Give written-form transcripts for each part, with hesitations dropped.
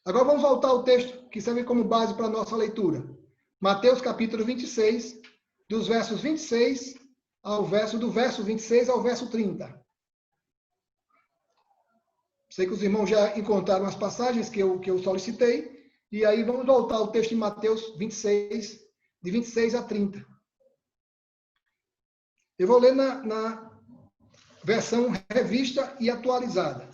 Agora vamos voltar ao texto que serve como base para a nossa leitura. Mateus capítulo 26, dos versos 26 do verso 26 ao verso 30. Sei que os irmãos já encontraram as passagens que eu solicitei, e aí vamos voltar ao texto de Mateus 26, de 26 a 30. Eu vou ler na versão revista e atualizada.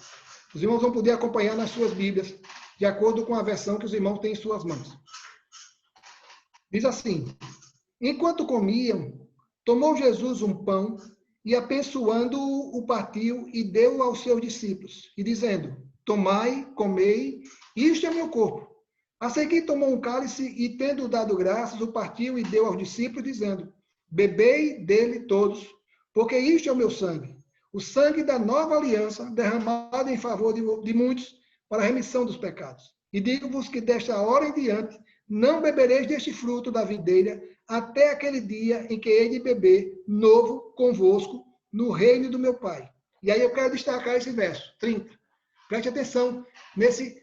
Os irmãos vão poder acompanhar nas suas Bíblias, de acordo com a versão que os irmãos têm em suas mãos. Diz assim: enquanto comiam, tomou Jesus um pão e, abençoando-o, o partiu e deu aos seus discípulos, e dizendo: tomai, comei, isto é meu corpo. A seguir tomou um cálice e, tendo dado graças, o partiu e deu aos discípulos, dizendo: bebei dele todos, porque isto é o meu sangue, o sangue da nova aliança, derramado em favor de muitos, para a remissão dos pecados. E digo-vos que desta hora em diante não bebereis deste fruto da videira, até aquele dia em que hei de beber novo convosco no reino do meu Pai. E aí eu quero destacar esse verso, 30. Preste atenção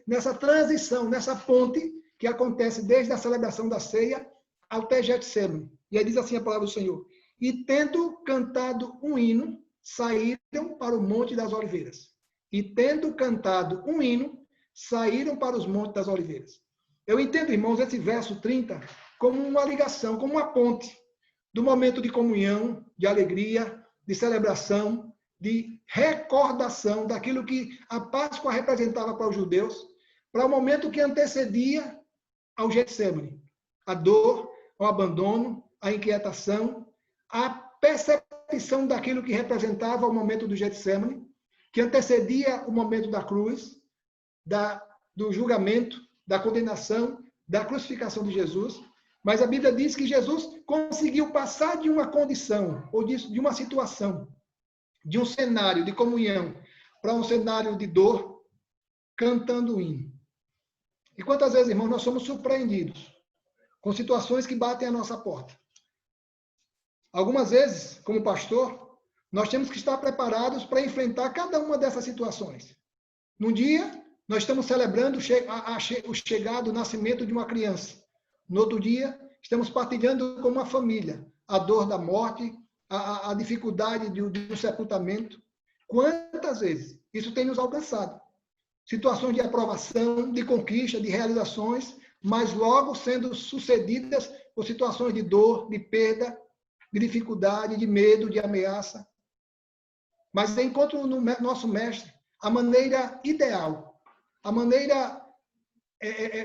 nessa transição, nessa ponte que acontece desde a celebração da ceia até Getsemane. E aí diz assim a palavra do Senhor: e tendo cantado um hino, saíram para o Monte das Oliveiras. E tendo cantado um hino, saíram para os Montes das Oliveiras. Eu entendo, irmãos, esse verso 30 como uma ligação, como uma ponte do momento de comunhão, de alegria, de celebração, de recordação daquilo que a Páscoa representava para os judeus, para o momento que antecedia ao Getsemane. A dor, o abandono, a inquietação, a percepção daquilo que representava o momento do Getsemane, que antecedia o momento da cruz, do julgamento, da condenação, da crucificação de Jesus. Mas a Bíblia diz que Jesus conseguiu passar de uma condição, ou de uma situação, de um cenário de comunhão, para um cenário de dor, cantando o hino. E quantas vezes, irmãos, nós somos surpreendidos com situações que batem à nossa porta. Algumas vezes, como pastor, nós temos que estar preparados para enfrentar cada uma dessas situações. Num dia, nós estamos celebrando o chegado, o nascimento de uma criança. No outro dia, estamos partilhando com uma família a dor da morte, a dificuldade do sepultamento. Quantas vezes isso tem nos alcançado? Situações de aprovação, de conquista, de realizações, mas logo sendo sucedidas por situações de dor, de perda, de dificuldade, de medo, de ameaça. Mas encontro no nosso mestre a maneira ideal, a maneira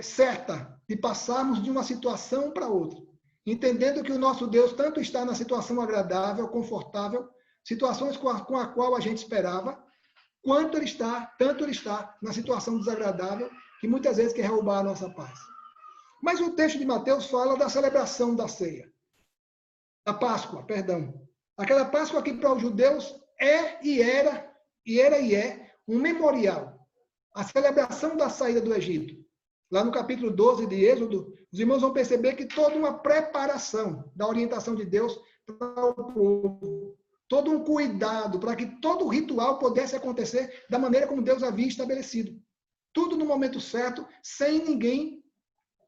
certa de passarmos de uma situação para outra, entendendo que o nosso Deus tanto está na situação agradável, confortável, situações com a qual a gente esperava, tanto ele está na situação desagradável, que muitas vezes quer roubar a nossa paz. Mas o texto de Mateus fala da celebração da ceia, da Páscoa, perdão. Aquela Páscoa que para os judeus era um memorial, a celebração da saída do Egito. Lá no capítulo 12 de Êxodo, os irmãos vão perceber que toda uma preparação da orientação de Deus para o povo, todo um cuidado para que todo o ritual pudesse acontecer da maneira como Deus havia estabelecido. Tudo no momento certo, sem ninguém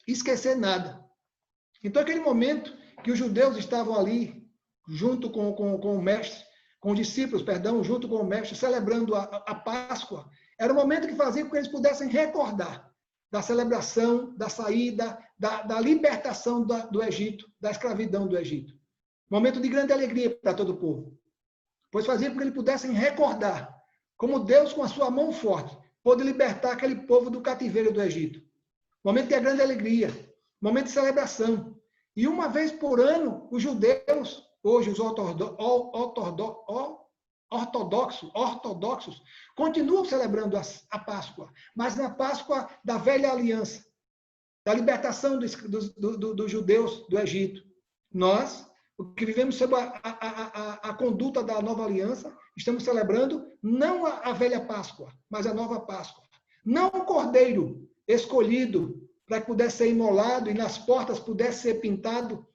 esquecer nada. Então, aquele momento que os judeus estavam ali, junto com o mestre, com os discípulos, perdão, junto com o mestre, celebrando a Páscoa, era o momento que fazia com que eles pudessem recordar da celebração, da saída, da libertação do Egito, da escravidão do Egito. Momento de grande alegria para todo o povo. Pois fazia com que eles pudessem recordar como Deus, com a sua mão forte, pôde libertar aquele povo do cativeiro do Egito. Momento de grande alegria, momento de celebração. E uma vez por ano, os judeus, hoje os ortodoxos, continuam celebrando a Páscoa, mas na Páscoa da velha aliança, da libertação dos judeus do Egito. Nós, que vivemos sob a conduta da nova aliança, estamos celebrando não a velha Páscoa, mas a nova Páscoa. Não o cordeiro escolhido para que pudesse ser imolado e nas portas pudesse ser pintado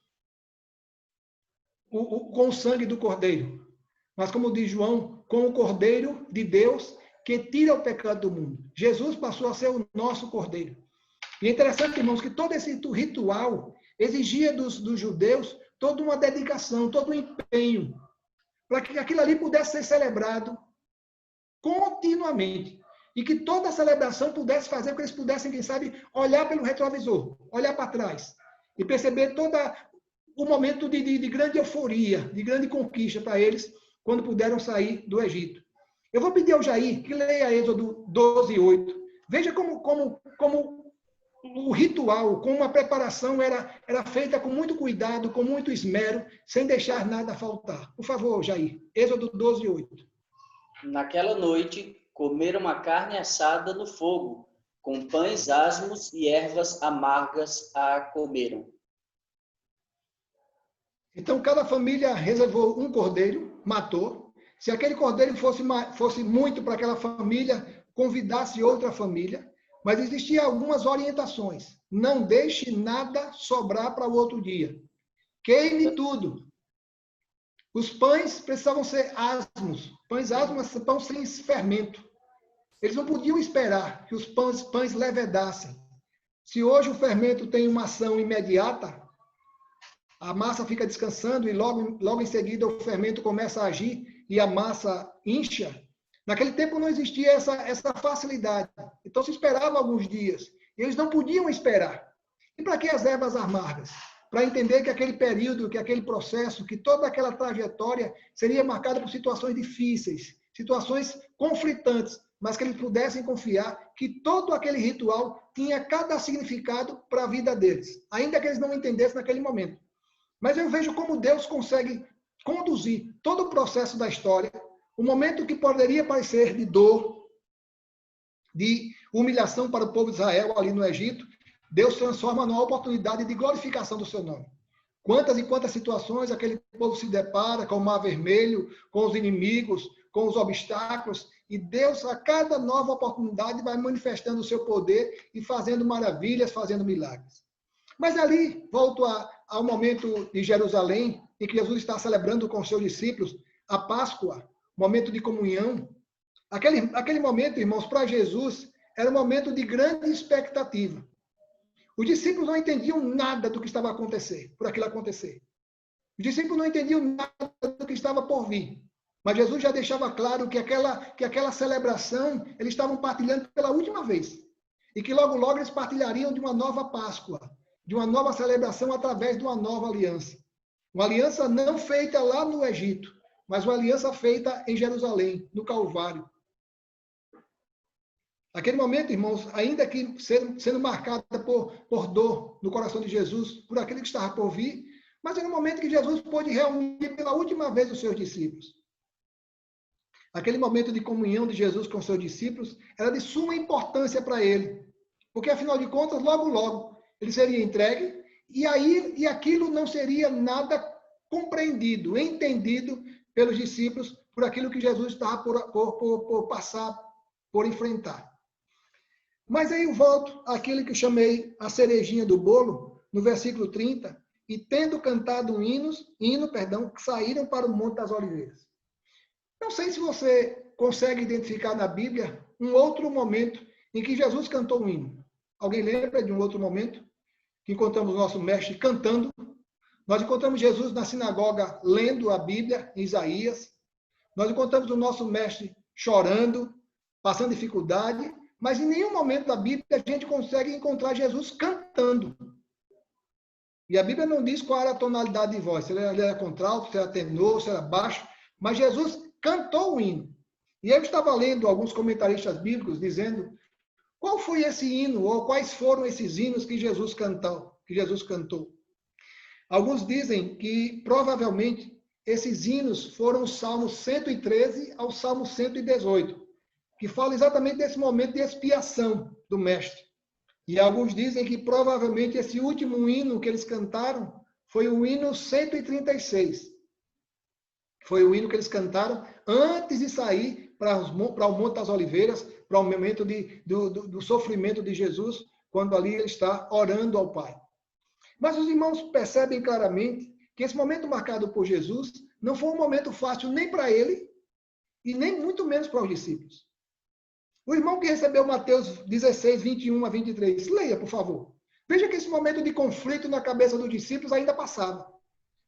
com o sangue do cordeiro. Mas, como diz João, com o cordeiro de Deus que tira o pecado do mundo. Jesus passou a ser o nosso Cordeiro. E é interessante, irmãos, que todo esse ritual exigia dos judeus toda uma dedicação, todo um empenho, para que aquilo ali pudesse ser celebrado continuamente. E que toda a celebração pudesse fazer com que eles pudessem, quem sabe, olhar pelo retrovisor, olhar para trás e perceber todo o momento de grande euforia, de grande conquista para eles, quando puderam sair do Egito. Eu vou pedir ao Jair que leia Êxodo 12:8. Veja como o ritual, como a preparação era feita com muito cuidado, com muito esmero, sem deixar nada faltar. Por favor, Jair. Êxodo 12:8. Naquela noite, comeram uma carne assada no fogo, com pães asmos e ervas amargas a comeram. Então, cada família reservou um cordeiro, matou. Se aquele cordeiro fosse muito para aquela família, convidasse outra família. Mas existiam algumas orientações. Não deixe nada sobrar para o outro dia. Queime tudo. Os pães precisavam ser asmos. Pães asmos são pão sem fermento. Eles não podiam esperar que os pães levedassem. Se hoje o fermento tem uma ação imediata, a massa fica descansando e logo em seguida o fermento começa a agir e a massa incha. Naquele tempo não existia essa facilidade. Então se esperava alguns dias. E eles não podiam esperar. E para que as ervas amargas? Para entender que aquele período, que aquele processo, que toda aquela trajetória seria marcada por situações difíceis, situações conflitantes, mas que eles pudessem confiar que todo aquele ritual tinha cada significado para a vida deles, ainda que eles não entendessem naquele momento. Mas eu vejo como Deus consegue conduzir todo o processo da história, o momento que poderia parecer de dor, de humilhação para o povo de Israel ali no Egito, Deus transforma numa oportunidade de glorificação do seu nome. Quantas e quantas situações aquele povo se depara com o Mar Vermelho, com os inimigos, com os obstáculos, e Deus, a cada nova oportunidade, vai manifestando o seu poder e fazendo maravilhas, fazendo milagres. Mas ali, volto ao momento de Jerusalém, em que Jesus está celebrando com os seus discípulos a Páscoa, momento de comunhão. Aquele momento, irmãos, para Jesus, era um momento de grande expectativa. Os discípulos não entendiam nada do que estava a acontecer, por aquilo acontecer. Os discípulos não entendiam nada do que estava por vir. Mas Jesus já deixava claro que aquela celebração eles estavam partilhando pela última vez. E que logo, logo eles partilhariam de uma nova Páscoa, de uma nova celebração através de uma nova aliança. Uma aliança não feita lá no Egito, mas uma aliança feita em Jerusalém, no Calvário. Aquele momento, irmãos, ainda que sendo marcada por dor no coração de Jesus, por aquilo que estava por vir, mas era um momento que Jesus pôde reunir pela última vez os seus discípulos. Aquele momento de comunhão de Jesus com os seus discípulos era de suma importância para ele, porque afinal de contas, logo, logo, ele seria entregue e aquilo não seria nada compreendido, entendido pelos discípulos por aquilo que Jesus estava por passar, por enfrentar. Mas aí eu volto àquilo que eu chamei a cerejinha do bolo, no versículo 30, e tendo cantado um hino, saíram para o Monte das Oliveiras. Não sei se você consegue identificar na Bíblia um outro momento em que Jesus cantou um hino. Alguém lembra de um outro momento que encontramos o nosso mestre cantando? Nós encontramos Jesus na sinagoga lendo a Bíblia, em Isaías. Nós encontramos o nosso mestre chorando, passando dificuldade, mas em nenhum momento da Bíblia a gente consegue encontrar Jesus cantando. E a Bíblia não diz qual era a tonalidade de voz, se ele era contralto, se era tenor, se era baixo, mas Jesus cantou o hino. E eu estava lendo alguns comentaristas bíblicos dizendo qual foi esse hino, ou quais foram esses hinos que Jesus cantou. Alguns dizem que provavelmente esses hinos foram os Salmos 113 ao Salmo 118, que fala exatamente desse momento de expiação do mestre. E alguns dizem que provavelmente esse último hino que eles cantaram foi o hino 136. Foi o hino que eles cantaram antes de sair para o Monte das Oliveiras, para o momento do sofrimento de Jesus, quando ali ele está orando ao Pai. Mas os irmãos percebem claramente que esse momento marcado por Jesus não foi um momento fácil nem para ele e nem muito menos para os discípulos. O irmão que recebeu Mateus 16, 21 a 23, leia, por favor. Veja que esse momento de conflito na cabeça dos discípulos ainda passava.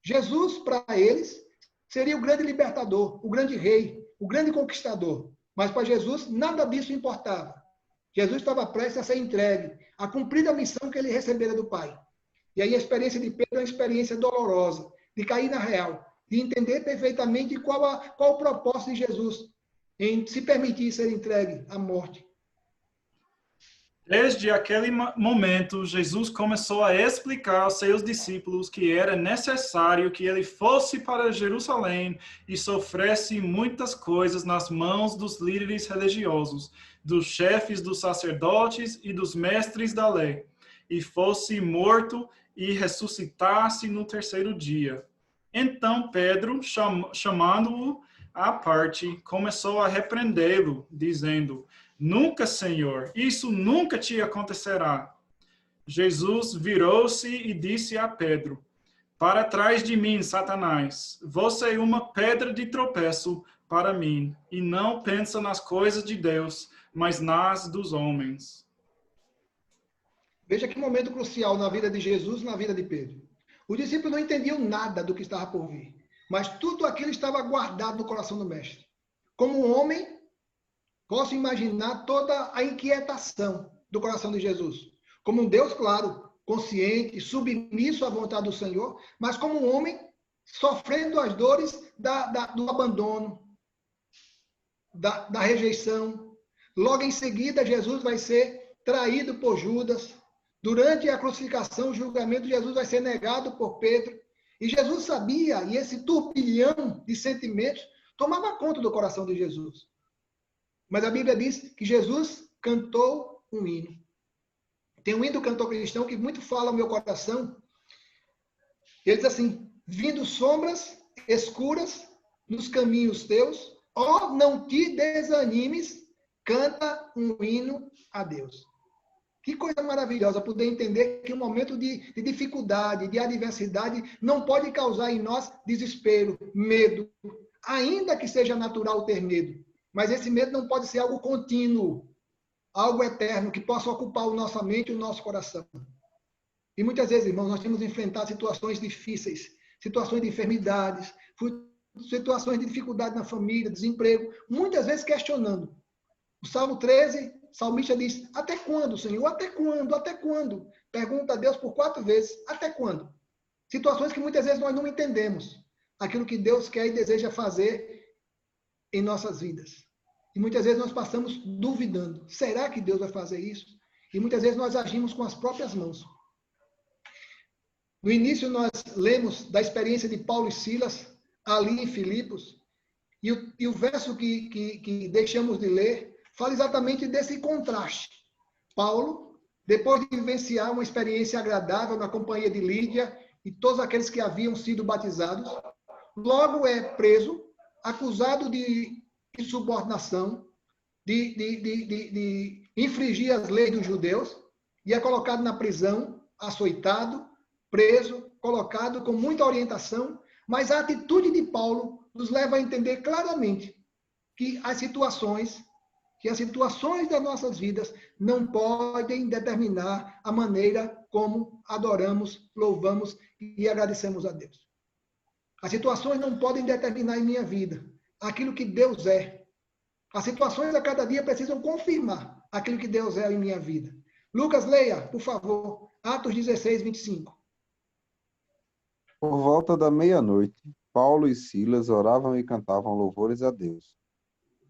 Jesus, para eles, seria o grande libertador, o grande rei, o grande conquistador. Mas para Jesus, nada disso importava. Jesus estava prestes a ser entregue, a cumprir a missão que ele recebera do Pai. E aí a experiência de Pedro é uma experiência dolorosa, de cair na real, de entender perfeitamente qual o propósito de Jesus em se permitir ser entregue à morte. Desde aquele momento, Jesus começou a explicar aos seus discípulos que era necessário que ele fosse para Jerusalém e sofresse muitas coisas nas mãos dos líderes religiosos, dos chefes dos sacerdotes e dos mestres da lei, e fosse morto e ressuscitasse no terceiro dia. Então Pedro, chamando-o à parte, começou a repreendê-lo, dizendo: Nunca, Senhor, isso nunca te acontecerá. Jesus virou-se e disse a Pedro: Para trás de mim, Satanás, você é uma pedra de tropeço para mim, e não pensa nas coisas de Deus, mas nas dos homens. Veja que momento crucial na vida de Jesus e na vida de Pedro. Os discípulos não entendiam nada do que estava por vir, mas tudo aquilo estava guardado no coração do Mestre. Como um homem, posso imaginar toda a inquietação do coração de Jesus. Como um Deus, claro, consciente, submisso à vontade do Senhor, mas como um homem sofrendo as dores do abandono, da rejeição. Logo em seguida, Jesus vai ser traído por Judas. Durante a crucificação, o julgamento, Jesus vai ser negado por Pedro. E Jesus sabia, e esse turbilhão de sentimentos tomava conta do coração de Jesus. Mas a Bíblia diz que Jesus cantou um hino. Tem um hino do cantor cristão que muito fala ao meu coração. Ele diz assim: vindo sombras escuras nos caminhos teus, ó, não te desanimes, canta um hino a Deus. Que coisa maravilhosa poder entender que um momento de dificuldade, de adversidade, não pode causar em nós desespero, medo, ainda que seja natural ter medo. Mas esse medo não pode ser algo contínuo, algo eterno, que possa ocupar a nossa mente e o nosso coração. E muitas vezes, irmãos, nós temos que enfrentar situações difíceis, situações de enfermidades, situações de dificuldade na família, desemprego, muitas vezes questionando. O Salmo 13, o salmista diz: até quando, Senhor? Até quando? Até quando? Pergunta a Deus por 4 vezes: até quando? Situações que muitas vezes nós não entendemos aquilo que Deus quer e deseja fazer em nossas vidas. E muitas vezes nós passamos duvidando: será que Deus vai fazer isso? E muitas vezes nós agimos com as próprias mãos. No início nós lemos da experiência de Paulo e Silas ali em Filipos, e o verso que deixamos de ler fala exatamente desse contraste. Paulo, depois de vivenciar uma experiência agradável na companhia de Lídia e todos aqueles que haviam sido batizados, logo é preso, acusado de insubordinação, de infringir as leis dos judeus, e é colocado na prisão, açoitado, preso, colocado com muita orientação, mas a atitude de Paulo nos leva a entender claramente que as situações das nossas vidas não podem determinar a maneira como adoramos, louvamos e agradecemos a Deus. As situações não podem determinar em minha vida aquilo que Deus é. As situações a cada dia precisam confirmar aquilo que Deus é em minha vida. Lucas, leia, por favor, Atos 16, 25. Por volta da meia-noite, Paulo e Silas oravam e cantavam louvores a Deus.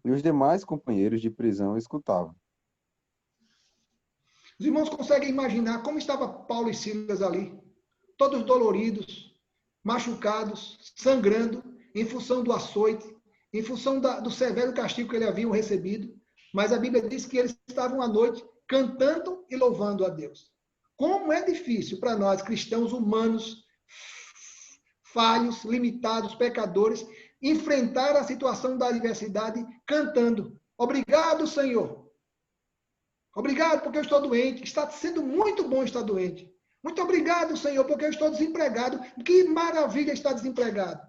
E os demais companheiros de prisão escutavam. Os irmãos conseguem imaginar como estava Paulo e Silas ali, todos doloridos, machucados, sangrando, em função do açoite, em função do severo castigo que eles haviam recebido. Mas a Bíblia diz que eles estavam à noite cantando e louvando a Deus. Como é difícil para nós, cristãos humanos, falhos, limitados, pecadores, enfrentar a situação da adversidade cantando: obrigado, Senhor. Obrigado porque eu estou doente. Está sendo muito bom estar doente. Muito obrigado, Senhor, porque eu estou desempregado. Que maravilha estar desempregado.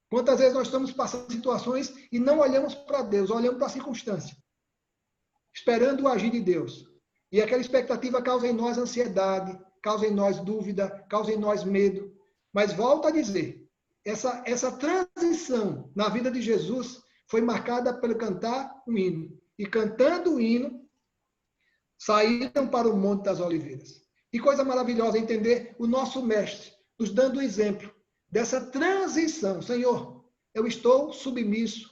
Quantas vezes nós estamos passando situações e não olhamos para Deus, olhamos para a circunstância. esperando o agir de Deus. E aquela expectativa causa em nós ansiedade, causa em nós dúvida, causa em nós medo. Mas volto a dizer, essa transição na vida de Jesus foi marcada pelo cantar um hino. E cantando o hino, saíram para o Monte das Oliveiras. E coisa maravilhosa entender o nosso mestre, nos dando o exemplo dessa transição. Senhor, eu estou submisso,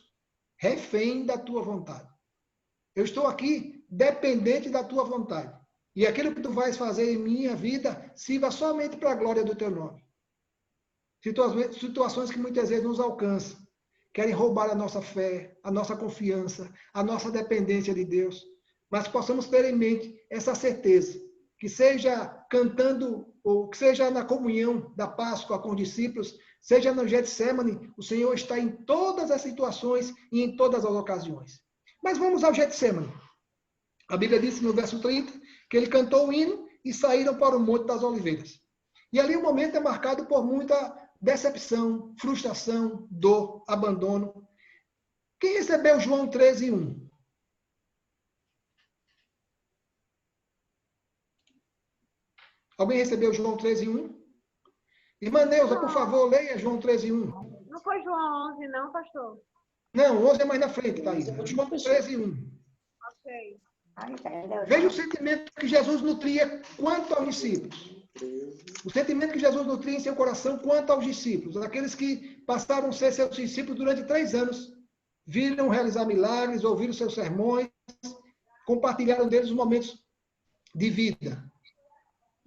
refém da tua vontade. Eu estou aqui dependente da tua vontade. E aquilo que tu vais fazer em minha vida sirva somente para a glória do teu nome. Situações que muitas vezes nos alcançam, querem roubar a nossa fé, a nossa confiança, a nossa dependência de Deus. Mas possamos ter em mente essa certeza, que seja cantando, ou que seja na comunhão da Páscoa com os discípulos, seja no Getsemane, o Senhor está em todas as situações e em todas as ocasiões. Mas vamos ao Getsemane. A Bíblia diz no verso 30 que ele cantou o hino e saíram para o Monte das Oliveiras. E ali o momento é marcado por muita decepção, frustração, dor, abandono. Quem recebeu João 13:1? Alguém recebeu João 13:1? Irmã Neuza, por favor, leia João 13:1. Não foi João 11, não, pastor? Não, 11 é mais na frente, Thaís. João 13:1. Ok. Veja o sentimento que Jesus nutria quanto aos discípulos. O sentimento que Jesus nutria em seu coração quanto aos discípulos. Aqueles que passaram a ser seus discípulos durante 3 anos. Viram realizar milagres, ouviram seus sermões, compartilharam deles os momentos de vida.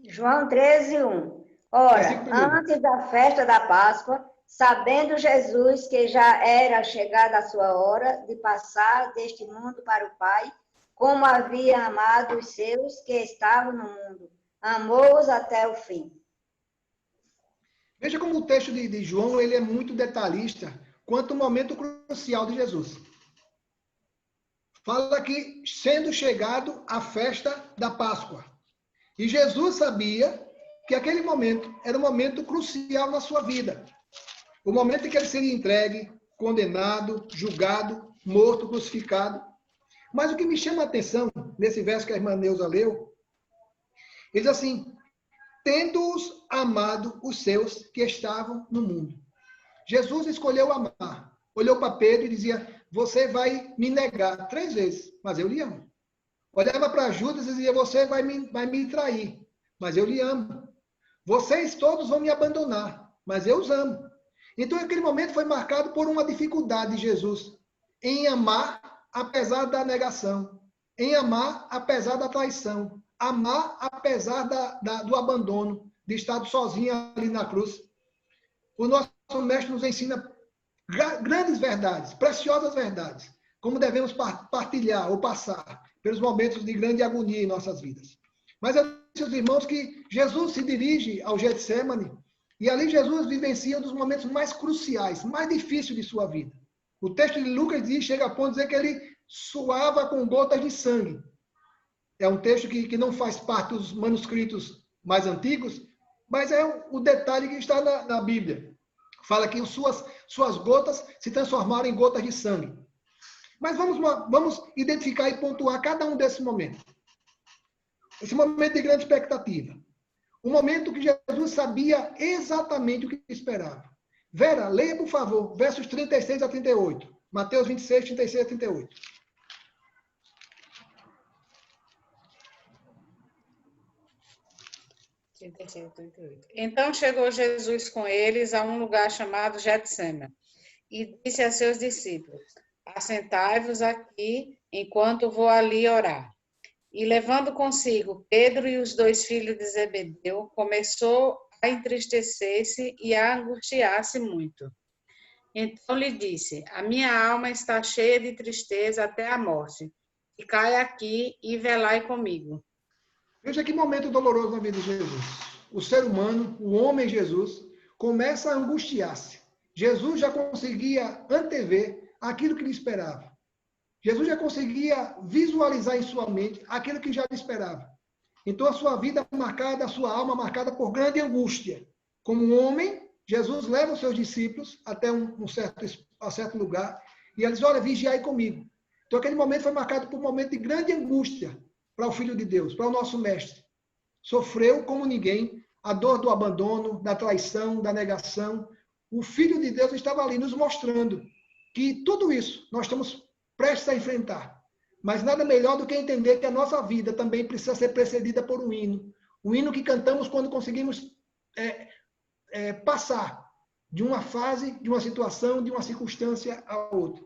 João 13:1. Ora, antes da festa da Páscoa, sabendo Jesus que já era chegada a sua hora de passar deste mundo para o Pai, como havia amado os seus que estavam no mundo, amou-os até o fim. Veja como o texto de João ele é muito detalhista quanto ao momento crucial de Jesus. Fala que sendo chegado a festa da Páscoa. E Jesus sabia que aquele momento era um momento crucial na sua vida. O momento em que ele seria entregue, condenado, julgado, morto, crucificado. Mas o que me chama a atenção, nesse verso que a irmã Neuza leu, ele diz assim, tendo-os amado os seus que estavam no mundo. Jesus escolheu amar. Olhou para Pedro e dizia, você vai me negar 3 vezes, mas eu lhe amo. Olhava para Judas e dizia, você vai me trair, mas eu lhe amo. Vocês todos vão me abandonar, mas eu os amo. Então, aquele momento foi marcado por uma dificuldade de Jesus em amar apesar da negação, em amar apesar da traição, amar apesar do abandono, de estar sozinho ali na cruz. O nosso mestre nos ensina grandes verdades, preciosas verdades, como devemos partilhar ou passar pelos momentos de grande agonia em nossas vidas. Mas eu disse aos irmãos que Jesus se dirige ao Getsemane e ali Jesus vivencia um dos momentos mais cruciais, mais difíceis de sua vida. O texto de Lucas diz, chega a ponto de dizer que ele suava com gotas de sangue. É um texto que não faz parte dos manuscritos mais antigos, mas é o detalhe que está na Bíblia. Fala que suas gotas se transformaram em gotas de sangue. Mas vamos identificar e pontuar cada um desses momentos. Esse momento de grande expectativa. O momento que Jesus sabia exatamente o que esperava. Vera, leia, por favor, versos 36 a 38. Mateus 26, 36 a 38. Então chegou Jesus com eles a um lugar chamado Getsemane e disse a seus discípulos, assentai-vos aqui enquanto vou ali orar. E levando consigo Pedro e os 2 filhos de Zebedeu, começou a entristecer-se e a angustiar-se muito. Então lhe disse, a minha alma está cheia de tristeza até a morte. Ficai aqui e velai comigo. Veja que momento doloroso na vida de Jesus. O ser humano, o homem Jesus, começa a angustiar-se. Jesus já conseguia antever aquilo que lhe esperava. Jesus já conseguia visualizar em sua mente aquilo que já lhe esperava. Então a sua vida marcada, a sua alma marcada por grande angústia. Como um homem, Jesus leva os seus discípulos até um certo lugar e eles, olha, vigiai comigo. Então, aquele momento foi marcado por um momento de grande angústia para o Filho de Deus, para o nosso Mestre. Sofreu como ninguém a dor do abandono, da traição, da negação. O Filho de Deus estava ali nos mostrando que tudo isso nós estamos prestes a enfrentar. Mas nada melhor do que entender que a nossa vida também precisa ser precedida por um hino. O hino que cantamos quando conseguimos passar de uma fase, de uma situação, de uma circunstância a outra.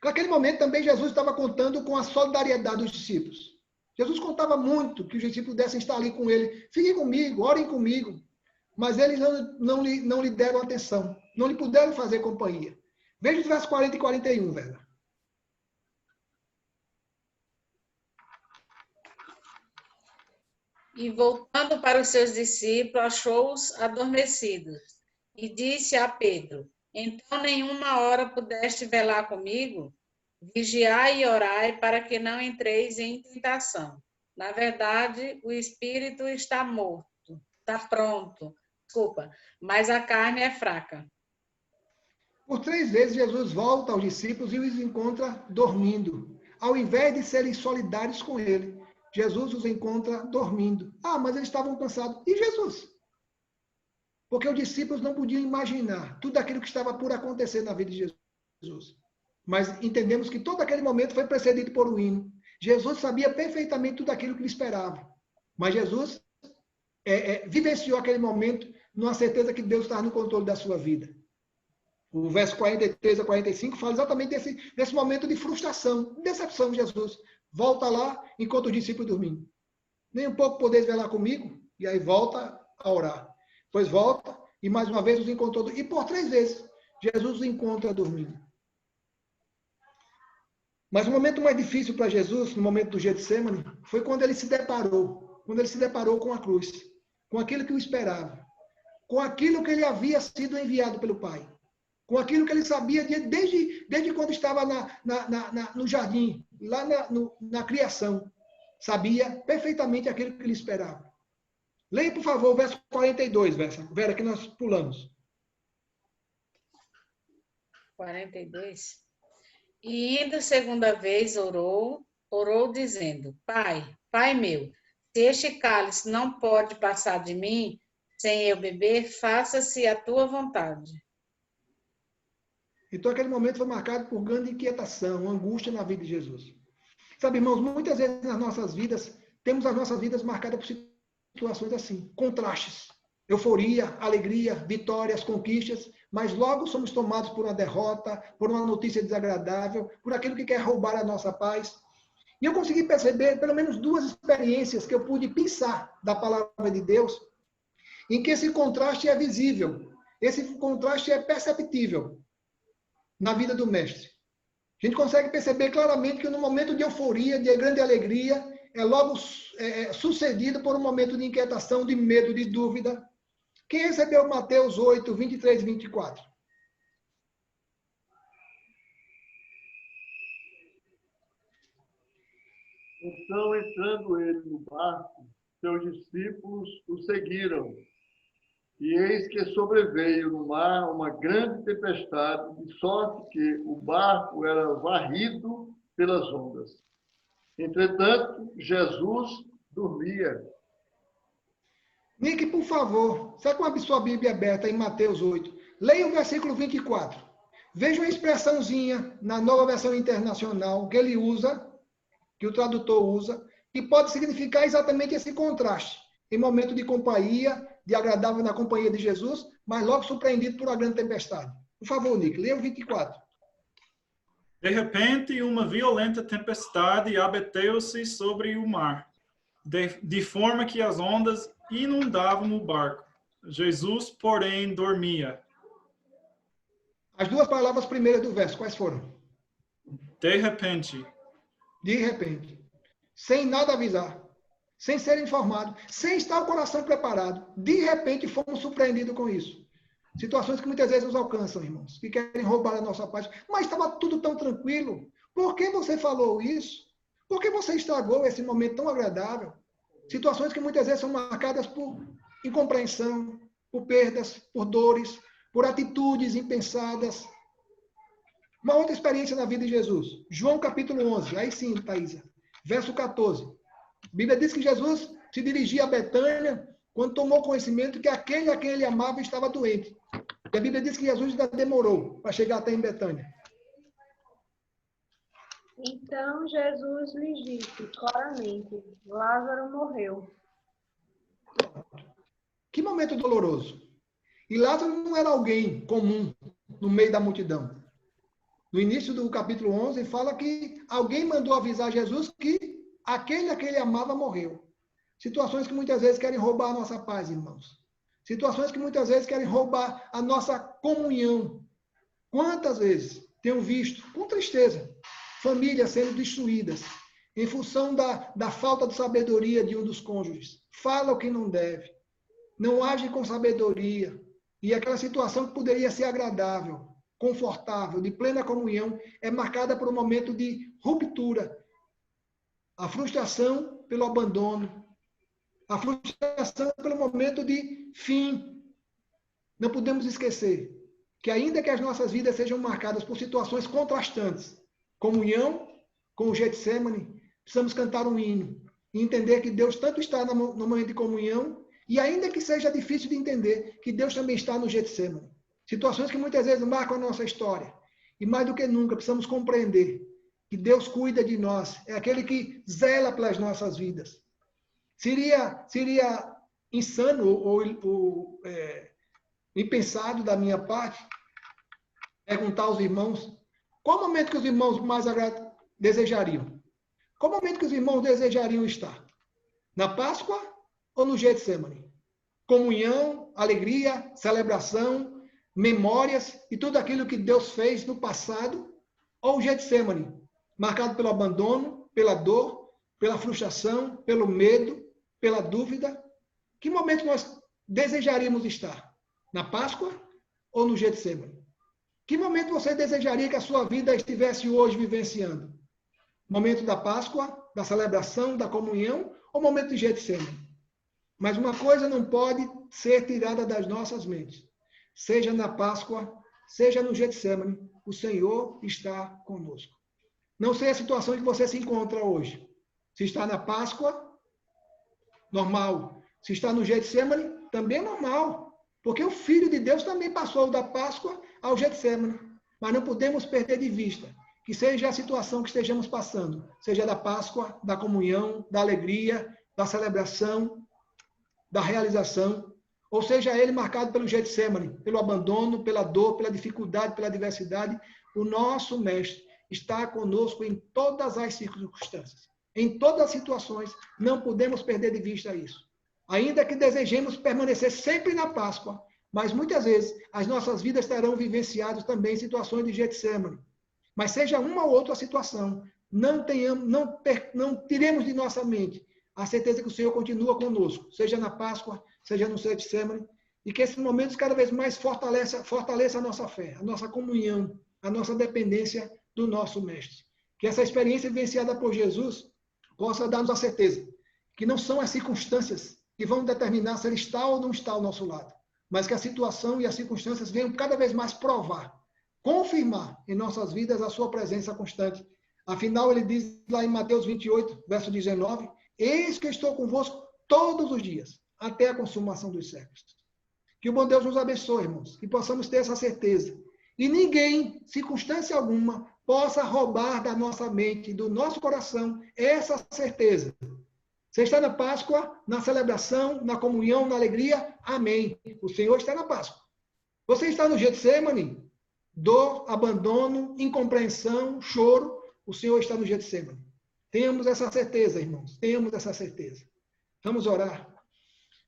Naquele momento também Jesus estava contando com a solidariedade dos discípulos. Jesus contava muito que os discípulos pudessem estar ali com ele. Fiquem comigo, orem comigo. Mas eles não lhe deram atenção. Não lhe puderam fazer companhia. Veja os versos 40 e 41, velho. E voltando para os seus discípulos, achou-os adormecidos. E disse a Pedro: então nenhuma hora pudeste velar comigo? Vigiai e orai para que não entreis em tentação. Na verdade, o espírito está morto, está pronto, mas a carne é fraca. Por 3 vezes, Jesus volta aos discípulos e os encontra dormindo. Ao invés de serem solidários com ele, Jesus os encontra dormindo. Ah, mas eles estavam cansados. E Jesus? Porque os discípulos não podiam imaginar tudo aquilo que estava por acontecer na vida de Jesus. Mas entendemos que todo aquele momento foi precedido por um hino. Jesus sabia perfeitamente tudo aquilo que lhe esperava. Mas Jesus vivenciou aquele momento numa certeza que Deus estava no controle da sua vida. O verso 43 a 45 fala exatamente desse momento de frustração, decepção de Jesus. Volta lá, encontra os discípulos dormindo. Nem um pouco podeis velar comigo? E aí volta a orar. Depois volta e mais uma vez os encontrou. E por 3 vezes, Jesus os encontra dormindo. Mas o momento mais difícil para Jesus, no momento do Getsemane, foi quando ele se deparou com a cruz, com aquilo que o esperava, com aquilo que ele havia sido enviado pelo Pai, com aquilo que ele sabia desde quando estava no jardim, lá na criação. Sabia perfeitamente aquilo que ele esperava. Leia, por favor, o verso 42, Vera, que nós pulamos. 42. E indo segunda vez, orou dizendo: Pai meu, se este cálice não pode passar de mim, sem eu beber, faça-se a tua vontade. Então, aquele momento foi marcado por grande inquietação, angústia na vida de Jesus. Sabe, irmãos, muitas vezes nas nossas vidas, temos as nossas vidas marcadas por situações assim, contrastes. Euforia, alegria, vitórias, conquistas, mas logo somos tomados por uma derrota, por uma notícia desagradável, por aquilo que quer roubar a nossa paz. E eu consegui perceber pelo menos 2 experiências que eu pude pensar da palavra de Deus, em que esse contraste é visível, esse contraste é perceptível na vida do mestre. A gente consegue perceber claramente que no momento de euforia, de grande alegria, é logo sucedido por um momento de inquietação, de medo, de dúvida. Quem recebeu Mateus 8, 23 e 24? Então, entrando ele no barco, seus discípulos o seguiram. E eis que sobreveio no mar uma grande tempestade, de sorte que o barco era varrido pelas ondas. Entretanto, Jesus dormia. Nick, por favor, está com a sua Bíblia aberta em Mateus 8. Leia o versículo 24. Veja uma expressãozinha na Nova Versão Internacional que ele usa, que o tradutor usa, que pode significar exatamente esse contraste. Em momento de companhia, de agradável na companhia de Jesus, mas logo surpreendido por uma grande tempestade. Por favor, Nick, leia o 24. De repente, uma violenta tempestade abateu-se sobre o mar, de forma que as ondas inundavam o barco. Jesus, porém, dormia. As 2 palavras primeiras do verso, quais foram? De repente. De repente. Sem nada avisar. Sem ser informado. Sem estar o coração preparado. De repente, fomos surpreendidos com isso. Situações que muitas vezes nos alcançam, irmãos. Que querem roubar a nossa paz. Mas estava tudo tão tranquilo. Por que você falou isso? Por que você estragou esse momento tão agradável? Situações que muitas vezes são marcadas por incompreensão, por perdas, por dores, por atitudes impensadas. Uma outra experiência na vida de Jesus. João capítulo 11. Aí sim, Thaisa. Verso 14. A Bíblia diz que Jesus se dirigia a Betânia quando tomou conhecimento que aquele a quem ele amava estava doente. E a Bíblia diz que Jesus ainda demorou para chegar até em Betânia. Então Jesus lhe disse claramente: Lázaro morreu. Que momento doloroso. E Lázaro não era alguém comum no meio da multidão. No início do capítulo 11, fala que alguém mandou avisar Jesus que aquele a quem ele amava morreu. Situações que muitas vezes querem roubar a nossa paz, irmãos. Situações que muitas vezes querem roubar a nossa comunhão. Quantas vezes tenho visto, com tristeza, famílias sendo destruídas em função da falta de sabedoria de um dos cônjuges. Fala o que não deve. Não age com sabedoria. E aquela situação que poderia ser agradável, confortável, de plena comunhão, é marcada por um momento de ruptura. A frustração pelo abandono. A frustração pelo momento de fim. Não podemos esquecer que ainda que as nossas vidas sejam marcadas por situações contrastantes, comunhão com o Getsemane, precisamos cantar um hino e entender que Deus tanto está no momento de comunhão e ainda que seja difícil de entender, que Deus também está no Getsemane. Situações que muitas vezes marcam a nossa história. E mais do que nunca, precisamos compreender que Deus cuida de nós. É aquele que zela pelas nossas vidas. Seria insano ou impensado da minha parte perguntar aos irmãos qual momento que os irmãos mais desejariam? Qual momento que os irmãos desejariam estar? Na Páscoa ou no Getsemane? Comunhão, alegria, celebração, memórias e tudo aquilo que Deus fez no passado? Ou o Getsemane, marcado pelo abandono, pela dor, pela frustração, pelo medo, pela dúvida? Que momento nós desejaríamos estar? Na Páscoa ou no Getsemane? Que momento você desejaria que a sua vida estivesse hoje vivenciando? Momento da Páscoa, da celebração, da comunhão ou momento de Getsemane? Mas uma coisa não pode ser tirada das nossas mentes. Seja na Páscoa, seja no Getsemane, o Senhor está conosco. Não sei a situação em que você se encontra hoje. Se está na Páscoa, normal. Se está no Getsemane, também é normal. Porque o Filho de Deus também passou da Páscoa ao Getsemane. Mas não podemos perder de vista que seja a situação que estejamos passando, seja da Páscoa, da comunhão, da alegria, da celebração, da realização, ou seja ele marcado pelo Getsemane, pelo abandono, pela dor, pela dificuldade, pela adversidade, o nosso Mestre está conosco em todas as circunstâncias, em todas as situações, não podemos perder de vista isso. Ainda que desejemos permanecer sempre na Páscoa, mas muitas vezes as nossas vidas estarão vivenciadas também em situações de Getsemane. Mas seja uma ou outra situação, não tiremos de nossa mente a certeza que o Senhor continua conosco, seja na Páscoa, seja no Getsemane, e que esses momentos cada vez mais fortaleça a nossa fé, a nossa comunhão, a nossa dependência do nosso Mestre. Que essa experiência vivenciada por Jesus possa dar-nos a certeza que não são as circunstâncias que vão determinar se ele está ou não está ao nosso lado, mas que a situação e as circunstâncias venham cada vez mais provar, confirmar em nossas vidas a sua presença constante. Afinal, ele diz lá em Mateus 28, verso 19, eis que estou convosco todos os dias, até a consumação dos séculos. Que o bom Deus nos abençoe, irmãos, que possamos ter essa certeza. E ninguém, circunstância alguma, possa roubar da nossa mente, do nosso coração, essa certeza. Você está na Páscoa, na celebração, na comunhão, na alegria? Amém. O Senhor está na Páscoa. Você está no Getsemane? Dor, abandono, incompreensão, choro. O Senhor está no Getsemane. Tenhamos essa certeza, irmãos. Tenhamos essa certeza. Vamos orar.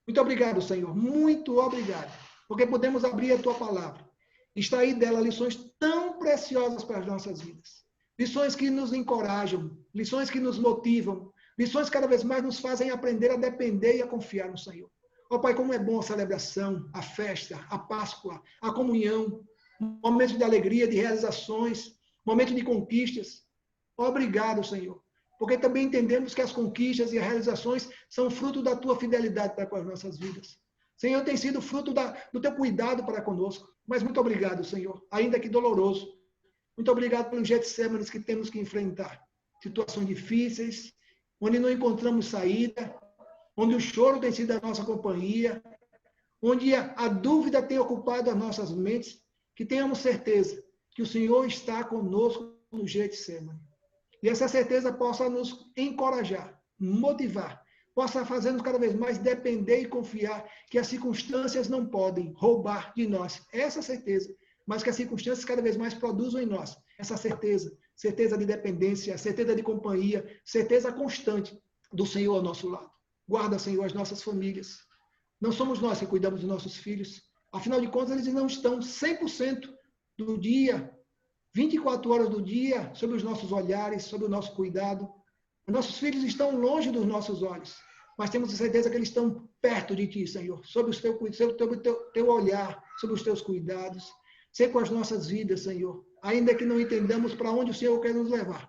Muito obrigado, Senhor. Muito obrigado. Porque podemos abrir a Tua palavra. Extrair dela lições tão preciosas para as nossas vidas. Lições que nos encorajam. Lições que nos motivam. Lições que cada vez mais nos fazem aprender a depender e a confiar no Senhor. Ó Pai, como é bom a celebração, a festa, a Páscoa, a comunhão, momentos de alegria, de realizações, momentos de conquistas. Obrigado, Senhor. Porque também entendemos que as conquistas e as realizações são fruto da Tua fidelidade para com as nossas vidas. Senhor, tem sido fruto do Teu cuidado para conosco. Mas muito obrigado, Senhor. Ainda que doloroso, Muito obrigado pelos Getsêmanes que temos que enfrentar. Situações difíceis, onde não encontramos saída, onde o choro tem sido a nossa companhia, onde a dúvida tem ocupado as nossas mentes, que tenhamos certeza que o Senhor está conosco no Getsemane. E essa certeza possa nos encorajar, motivar, possa fazer-nos cada vez mais depender e confiar que as circunstâncias não podem roubar de nós essa certeza, mas que as circunstâncias cada vez mais produzam em nós essa certeza, certeza de dependência, certeza de companhia, certeza constante do Senhor ao nosso lado. Guarda, Senhor, as nossas famílias. Não somos nós que cuidamos dos nossos filhos. Afinal de contas, eles não estão 100% do dia, 24 horas do dia, sob os nossos olhares, sob o nosso cuidado. Nossos filhos estão longe dos nossos olhos, mas temos a certeza que eles estão perto de Ti, Senhor, sob o teu olhar, sob os Teus cuidados. Sei com as nossas vidas, Senhor, ainda que não entendamos para onde o Senhor quer nos levar,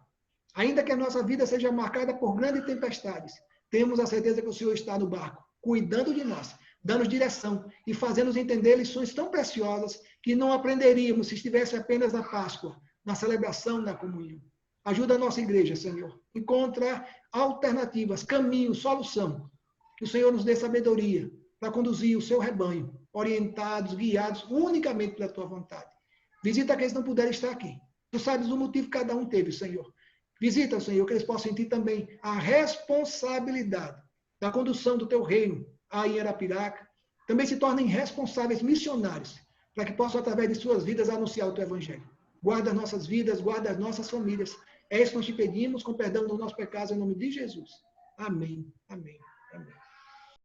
ainda que a nossa vida seja marcada por grandes tempestades, temos a certeza que o Senhor está no barco, cuidando de nós, dando direção e fazendo-nos entender lições tão preciosas que não aprenderíamos se estivesse apenas na Páscoa, na celebração, na comunhão. Ajuda a nossa igreja, Senhor, encontrar alternativas, caminhos, solução. Que o Senhor nos dê sabedoria para conduzir o seu rebanho, orientados, guiados unicamente pela tua vontade. Visita aqueles que não puderem estar aqui. Tu sabes o motivo que cada um teve, Senhor. Visita, Senhor, que eles possam sentir também a responsabilidade da condução do teu reino aí em Arapiraca. Também se tornem responsáveis missionários, para que possam, através de suas vidas, anunciar o teu evangelho. Guarda as nossas vidas, guarda as nossas famílias. É isso que nós te pedimos, com perdão dos nossos pecados, em nome de Jesus. Amém, amém, amém.